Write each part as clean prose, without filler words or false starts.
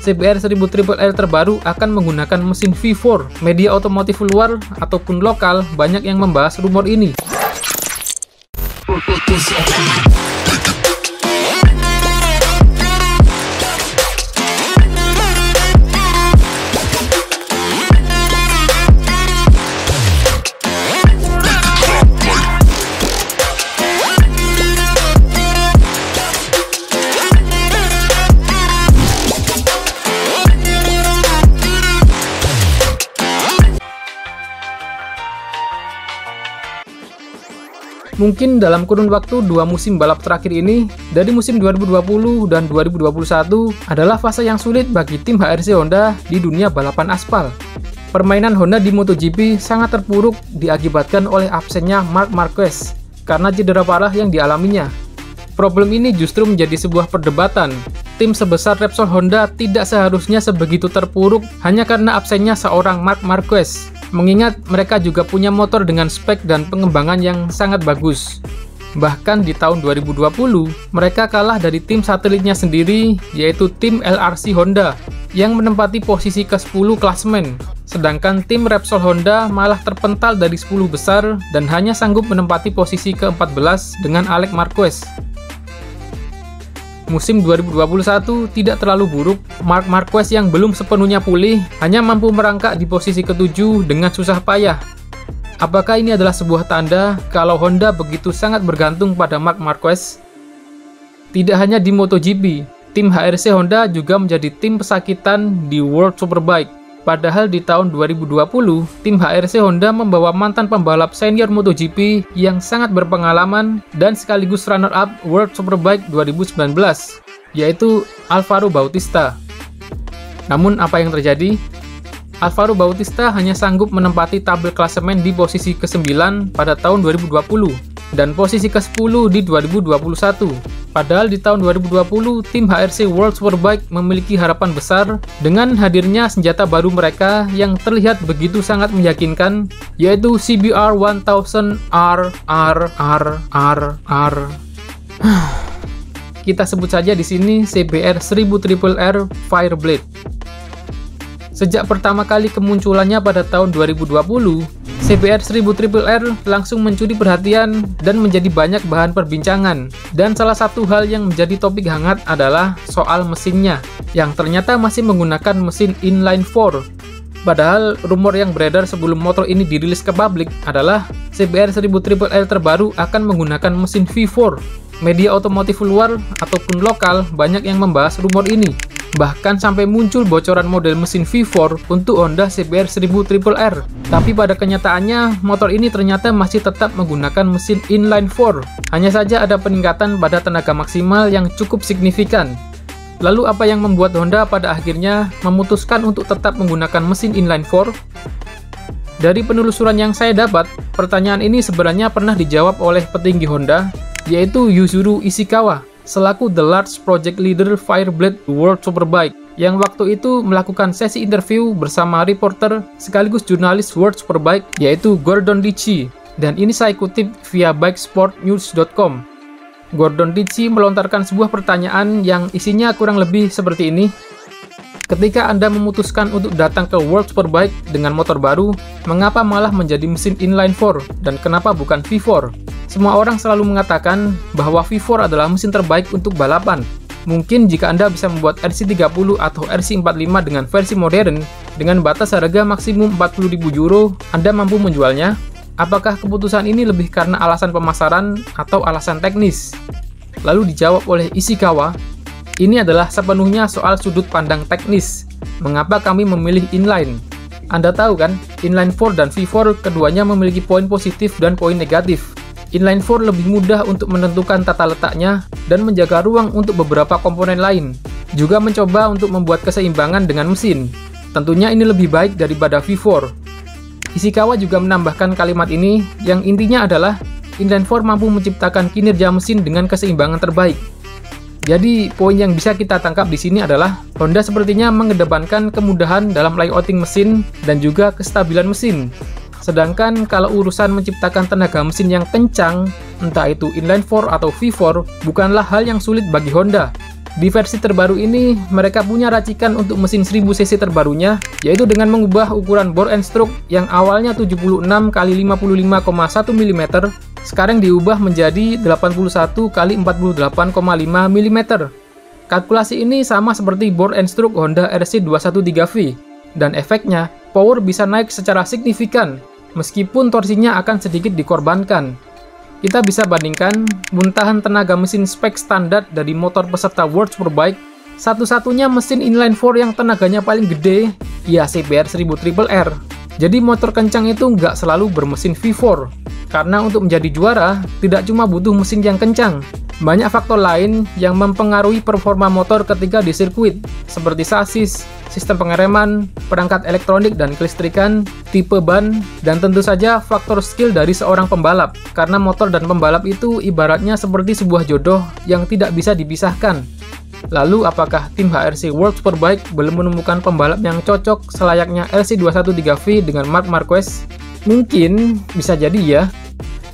CBR 1000 Triple R terbaru akan menggunakan mesin V4. Media otomotif luar ataupun lokal banyak yang membahas rumor ini. Mungkin dalam kurun waktu 2 musim balap terakhir ini, dari musim 2020 dan 2021 adalah fase yang sulit bagi tim HRC Honda di dunia balapan aspal. Permainan Honda di MotoGP sangat terpuruk diakibatkan oleh absennya Marc Marquez karena cedera parah yang dialaminya. Problem ini justru menjadi sebuah perdebatan. Tim sebesar Repsol Honda tidak seharusnya sebegitu terpuruk hanya karena absennya seorang Marc Marquez. Mengingat mereka juga punya motor dengan spek dan pengembangan yang sangat bagus. Bahkan di tahun 2020, mereka kalah dari tim satelitnya sendiri, yaitu tim LRC Honda, yang menempati posisi ke-10 klasemen. Sedangkan tim Repsol Honda malah terpental dari 10 besar dan hanya sanggup menempati posisi ke-14 dengan Alex Marquez. Musim 2021 tidak terlalu buruk. Marc Marquez yang belum sepenuhnya pulih hanya mampu merangkak di posisi ke-7 dengan susah payah. Apakah ini adalah sebuah tanda kalau Honda begitu sangat bergantung pada Marc Marquez? Tidak hanya di MotoGP, tim HRC Honda juga menjadi tim pesakitan di World Superbike. Padahal di tahun 2020, tim HRC Honda membawa mantan pembalap senior MotoGP yang sangat berpengalaman dan sekaligus runner-up World Superbike 2019, yaitu Alvaro Bautista. Namun apa yang terjadi? Alvaro Bautista hanya sanggup menempati tabel klasemen di posisi ke-9 pada tahun 2020 dan posisi ke-10 di 2021. Padahal di tahun 2020, tim HRC World Superbike memiliki harapan besar dengan hadirnya senjata baru mereka yang terlihat begitu sangat meyakinkan, yaitu CBR 1000 R. Kita sebut saja di sini CBR 1000 Triple R Fireblade. Sejak pertama kali kemunculannya pada tahun 2020, CBR 1000 Triple R langsung mencuri perhatian dan menjadi banyak bahan perbincangan. Dan salah satu hal yang menjadi topik hangat adalah soal mesinnya, yang ternyata masih menggunakan mesin inline 4. Padahal rumor yang beredar sebelum motor ini dirilis ke publik adalah CBR 1000 Triple R terbaru akan menggunakan mesin V4. Media otomotif luar ataupun lokal banyak yang membahas rumor ini. Bahkan sampai muncul bocoran model mesin V4 untuk Honda CBR 1000 Triple R. Tapi pada kenyataannya, motor ini ternyata masih tetap menggunakan mesin inline 4. Hanya saja ada peningkatan pada tenaga maksimal yang cukup signifikan. Lalu apa yang membuat Honda pada akhirnya memutuskan untuk tetap menggunakan mesin inline 4? Dari penelusuran yang saya dapat, pertanyaan ini sebenarnya pernah dijawab oleh petinggi Honda, yaitu Yuzuru Ishikawa, selaku The Large Project Leader Fireblade World Superbike, yang waktu itu melakukan sesi interview bersama reporter sekaligus jurnalis World Superbike, yaitu Gordon Ritchie, dan ini saya kutip via bikesportnews.com. Gordon Ritchie melontarkan sebuah pertanyaan yang isinya kurang lebih seperti ini. Ketika Anda memutuskan untuk datang ke World Superbike dengan motor baru, mengapa malah menjadi mesin inline 4 dan kenapa bukan V4? Semua orang selalu mengatakan bahwa V4 adalah mesin terbaik untuk balapan. Mungkin jika Anda bisa membuat RC30 atau RC45 dengan versi modern, dengan batas harga maksimum 40.000 euro, Anda mampu menjualnya. Apakah keputusan ini lebih karena alasan pemasaran atau alasan teknis? Lalu dijawab oleh Ishikawa, ini adalah sepenuhnya soal sudut pandang teknis. Mengapa kami memilih inline? Anda tahu kan, inline 4 dan V4 keduanya memiliki poin positif dan poin negatif. Inline 4 lebih mudah untuk menentukan tata letaknya dan menjaga ruang untuk beberapa komponen lain. Juga mencoba untuk membuat keseimbangan dengan mesin. Tentunya ini lebih baik daripada V4. Ishikawa juga menambahkan kalimat ini yang intinya adalah inline 4 mampu menciptakan kinerja mesin dengan keseimbangan terbaik. Jadi, poin yang bisa kita tangkap di sini adalah Honda sepertinya mengedepankan kemudahan dalam layouting mesin dan juga kestabilan mesin. Sedangkan kalau urusan menciptakan tenaga mesin yang kencang, entah itu inline 4 atau V4, bukanlah hal yang sulit bagi Honda. Di versi terbaru ini, mereka punya racikan untuk mesin 1000 cc terbarunya, yaitu dengan mengubah ukuran bore and stroke yang awalnya 76 x 55,1 mm, sekarang diubah menjadi 81 x 48,5 mm. Kalkulasi ini sama seperti bore and stroke Honda RC213V, dan efeknya, power bisa naik secara signifikan, meskipun torsinya akan sedikit dikorbankan. Kita bisa bandingkan muntahan tenaga mesin spek standar dari motor peserta World Superbike, satu-satunya mesin inline 4 yang tenaganya paling gede, ya CBR 1000 Triple R. Jadi motor kencang itu nggak selalu bermesin V4, karena untuk menjadi juara, tidak cuma butuh mesin yang kencang. Banyak faktor lain yang mempengaruhi performa motor ketika di sirkuit, seperti sasis, sistem pengereman, perangkat elektronik dan kelistrikan, tipe ban, dan tentu saja faktor skill dari seorang pembalap, karena motor dan pembalap itu ibaratnya seperti sebuah jodoh yang tidak bisa dipisahkan. Lalu apakah tim HRC World Superbike belum menemukan pembalap yang cocok selayaknya RC213V dengan Marc Marquez? Mungkin, bisa jadi ya.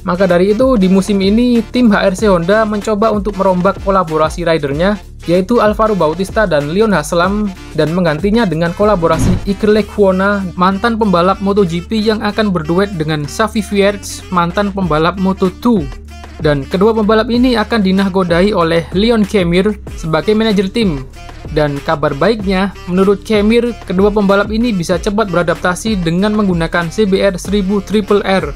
Maka dari itu, di musim ini, tim HRC Honda mencoba untuk merombak kolaborasi ridernya, yaitu Alvaro Bautista dan Leon Haslam, dan menggantinya dengan kolaborasi Iker Lecuona, mantan pembalap MotoGP yang akan berduet dengan Xavi Vierge, mantan pembalap Moto2. Dan kedua pembalap ini akan dinahkodai oleh Leon Kemir sebagai manajer tim. Dan kabar baiknya, menurut Kemir, kedua pembalap ini bisa cepat beradaptasi dengan menggunakan CBR 1000 Triple R.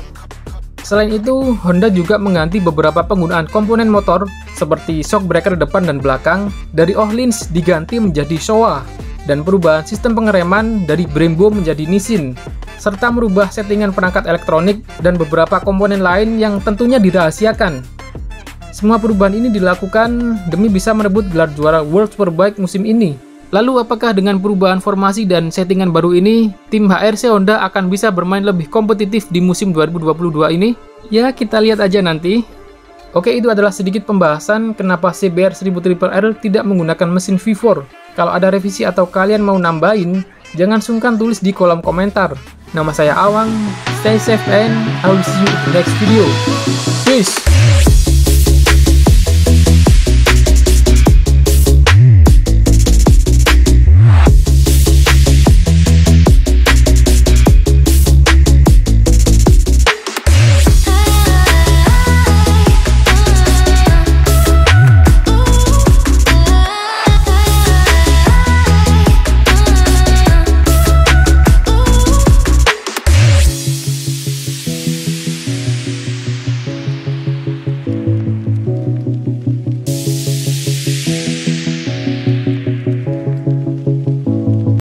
Selain itu, Honda juga mengganti beberapa penggunaan komponen motor seperti shock breaker depan dan belakang dari Öhlins diganti menjadi Showa, dan perubahan sistem pengereman dari Brembo menjadi Nissin, serta merubah settingan perangkat elektronik dan beberapa komponen lain yang tentunya dirahasiakan. Semua perubahan ini dilakukan demi bisa merebut gelar juara World Superbike musim ini. Lalu apakah dengan perubahan formasi dan settingan baru ini, tim HRC Honda akan bisa bermain lebih kompetitif di musim 2022 ini? Ya, kita lihat aja nanti. Oke, itu adalah sedikit pembahasan kenapa CBR 1000 Triple R tidak menggunakan mesin V4. Kalau ada revisi atau kalian mau nambahin, jangan sungkan tulis di kolom komentar. Nama saya Awang, stay safe and I will see you in the next video. Peace!